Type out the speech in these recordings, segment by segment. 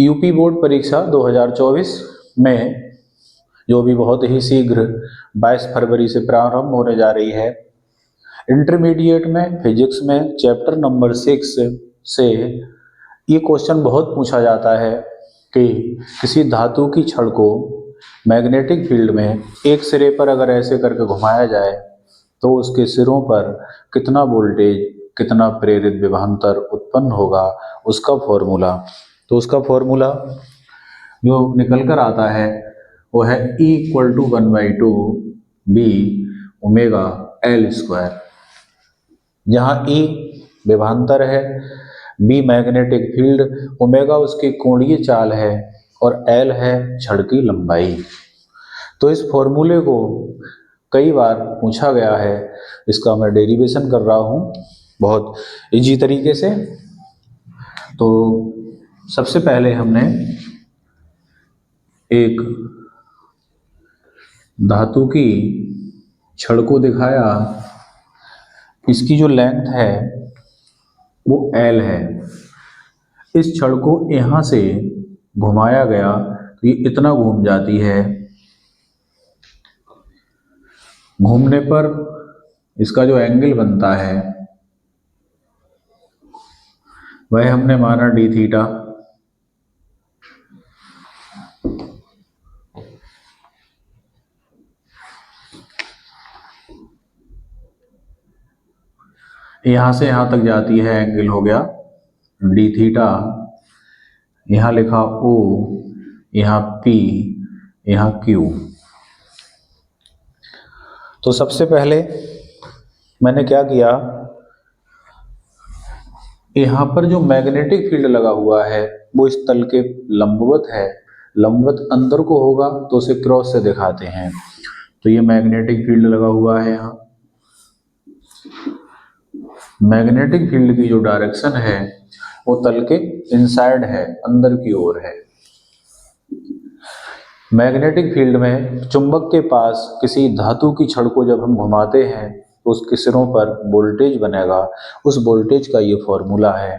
UP board परीक्षा 2024 में जो भी बहुत ही शीघ्र 22 फरवरी से प्रारंभ होने जा रही है, इंटरमीडिएट में फिजिक्स में चैप्टर नंबर 6 से ये क्वेश्चन बहुत पूछा जाता है कि किसी धातु की छड़ को मैग्नेटिक फील्ड में एक सिरे पर अगर ऐसे करके घुमाया जाए तो उसके सिरों पर कितना वोल्टेज, कितना प्रेरित विभवांतर उत्पन्न होगा, उसका फॉर्मूला। तो उसका फॉर्मूला जो निकल कर आता है वो है E = 1/2 B omega L square, जहाँ E विभवांतर है, B मैग्नेटिक फील्ड, ओमेगा उसकी कोणीय चाल है और L है छड़ की लंबाई। तो इस फॉर्मूले को कई बार पूछा गया है, इसका मैं डेरिवेशन कर रहा हूँ बहुत इजी तरीके से। तो सबसे पहले हमने एक धातु की छड़ को दिखाया, इसकी जो लेंथ है वो L है। इस छड़ को यहाँ से घुमाया गया तो ये इतना घूम जाती है, घूमने पर इसका जो एंगल बनता है वह हमने माना d थीटा। यहाँ से यहाँ तक जाती है, एंगल हो गया d थीटा। यहाँ लिखा O, यहाँ P, यहाँ Q। तो सबसे पहले मैंने क्या किया, यहाँ पर जो मैग्नेटिक फील्ड लगा हुआ है वो इस तल के लंबवत है, लंबवत अंदर को होगा तो उसे क्रॉस से दिखाते हैं। तो ये मैग्नेटिक फील्ड लगा हुआ है, यहाँ मैग्नेटिक फील्ड की जो डायरेक्शन है वो तल के इनसाइड है, अंदर की ओर है। मैग्नेटिक फील्ड में चुंबक के पास किसी धातु की छड़ को जब हम घुमाते हैं तो उसके सिरों पर वोल्टेज बनेगा, उस वोल्टेज का ये फॉर्मूला है।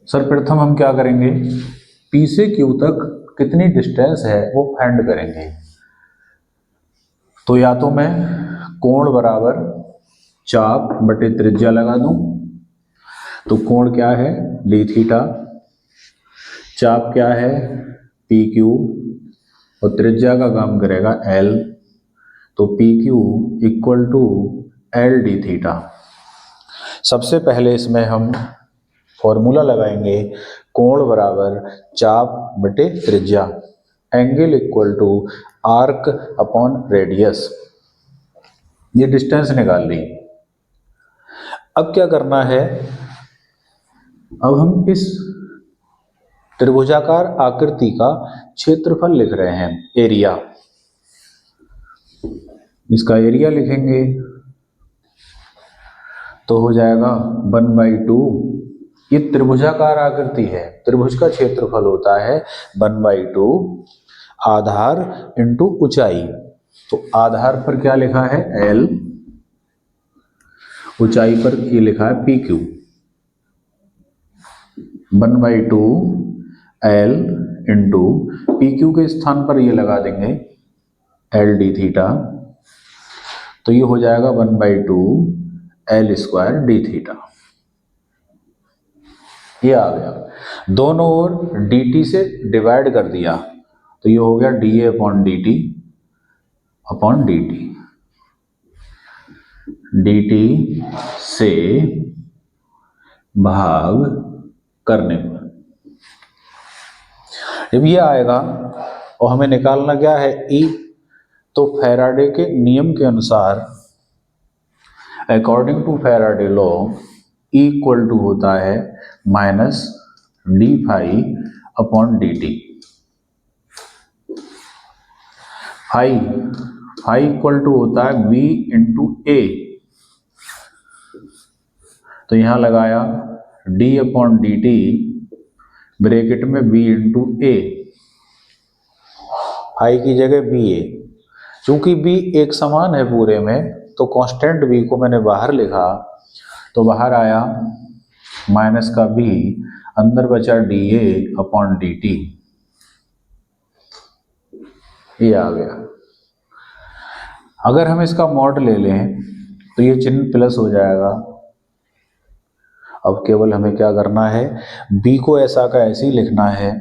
सर्वप्रथम हम क्या करेंगे, P से Q तक कितनी डिस्टेंस है वो फाइंड करेंगे। तो या तो मैं कोण बराबर चाप बटे त्रिज्या लगा दूं, तो कोण क्या है d थीटा, चाप क्या है PQ और त्रिज्या का काम करेगा L। तो PQ = L d थीटा। सबसे पहले इसमें हम फॉर्मूला लगाएंगे, कोण बराबर चाप बटे त्रिज्या, एंगल = आर्क अपॉन रेडियस। ये डिस्टेंस निकाल ली। अब क्या करना है, अब हम इस त्रिभुजाकार आकृति का क्षेत्रफल लिख रहे हैं, एरिया। इसका एरिया लिखेंगे तो हो जाएगा 1/2। ये त्रिभुजाकार आकृति है, त्रिभुज का क्षेत्रफल होता है 1/2 आधार इंटू ऊंचाई। तो आधार पर क्या लिखा है L, ऊंचाई पर ये लिखा है PQ। 1/2 L इंटू PQ के स्थान पर ये लगा देंगे L d थीटा, तो ये हो जाएगा 1/2 L स्क्वायर d थीटा। ये आ गया, दोनों ओर dt से डिवाइड कर दिया तो ये हो गया dA/dt अपॉन dt। dt से भाग करने पर जब ये आएगा और हमें निकालना क्या है E, तो फैराडे के नियम के अनुसार, according to Faraday law, E = होता है -d∅/dt। फाई = होता है V × A। तो यहां लगाया d/dt ब्रैकेट में B × A, फाई की जगह BA। चूंकि B एक समान है पूरे में तो कांस्टेंट B को मैंने बाहर लिखा, तो बाहर आया माइनस का b, अंदर बचा dA अपॉन dt, ये आ गया। अगर हम इसका मॉड ले लें तो ये चिन्ह प्लस हो जाएगा। अब केवल हमें क्या करना है, b को ऐसा का ऐसे ही लिखना है,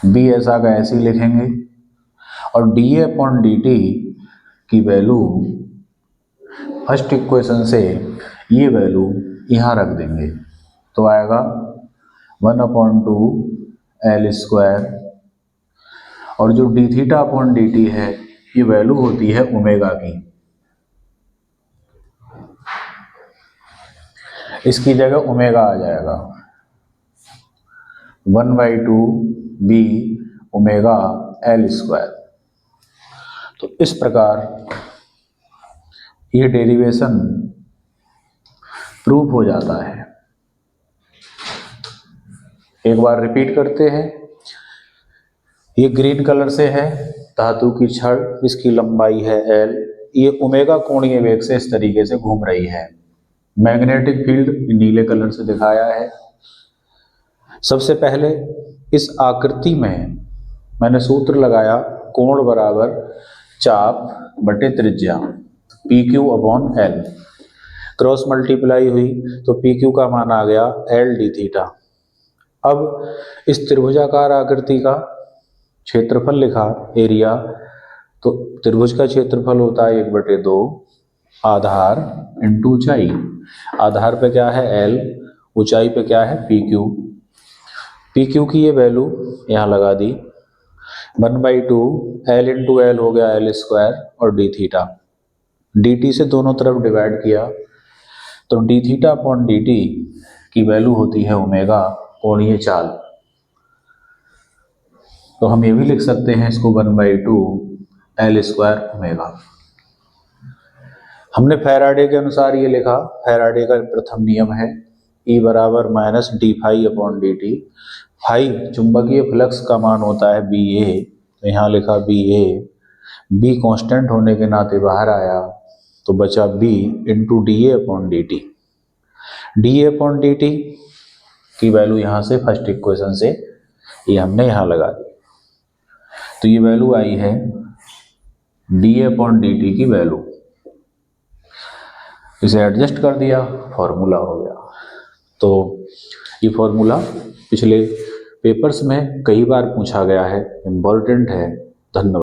b ऐसा का ऐसे ही लिखेंगे और dA अपॉन dt की वैल्यू फर्स्ट इक्वेशन से ये वैल्यू यहाँ रख देंगे तो आएगा 1/2 L स्क्वायर, और जो d थीटा अपॉन dt है ये वैल्यू होती है ओमेगा की, इसकी जगह ओमेगा आ जाएगा 1/2 b ओमेगा L स्क्वायर। तो इस प्रकार ये डेरिवेशन प्रूफ हो जाता है। एक बार रिपीट करते हैं। ये ग्रीन कलर से है, धातु की छड़, इसकी लंबाई है L, ये ओमेगा कोणीय वेग से इस तरीके से घूम रही है। मैग्नेटिक फील्ड नीले कलर से दिखाया है। सबसे पहले इस आकृति में मैंने सूत्र लगाया, कोण बराबर चाप बटे त्रिज्या, PQ upon L, cross multiply हुई तो PQ का मान आ गया L d थीटा। अब इस त्रिभुजाकार आकृति का क्षेत्रफल लिखा, एरिया, तो त्रिभुज का क्षेत्रफल होता है 1/2 आधार इंटू ऊंचाई। आधार पे क्या है L, ऊंचाई पे क्या है PQ। PQ की ये वैल्यू यहाँ लगा दी, 1/2 L इंटू L हो गया L स्क्वायर और d थीटा, dt से दोनों तरफ डिवाइड किया तो d थीटा अपॉन dt की वैल्यू होती है ओमेगा कोणीय चाल। तो हम ये भी लिख सकते हैं इसको 1/2 L स्क्वायर ओमेगा। हमने फैराडे के अनुसार ये लिखा, फैराडे का प्रथम नियम है E बराबर minus d phi upon d t. Phi चुंबकीय फ्लक्स का मान होता है BA, तो यहाँ लिखा BA, B कांस्टेंट होने के नाते बाहर आया तो बचा B into DA upon dt। DA upon dt की वैल्यू यहाँ से फर्स्ट इक्वेशन से ये हमने यहाँ लगा दी, तो ये वैल्यू आई है DA अपॉन dt की वैल्यू। इसे एडजस्ट कर दिया, फॉर्मूला हो गया। तो ये फॉर्मूला पिछले पेपर्स में कई बार पूछा गया है, इम्पोर्टेंट है। धन्यवाद।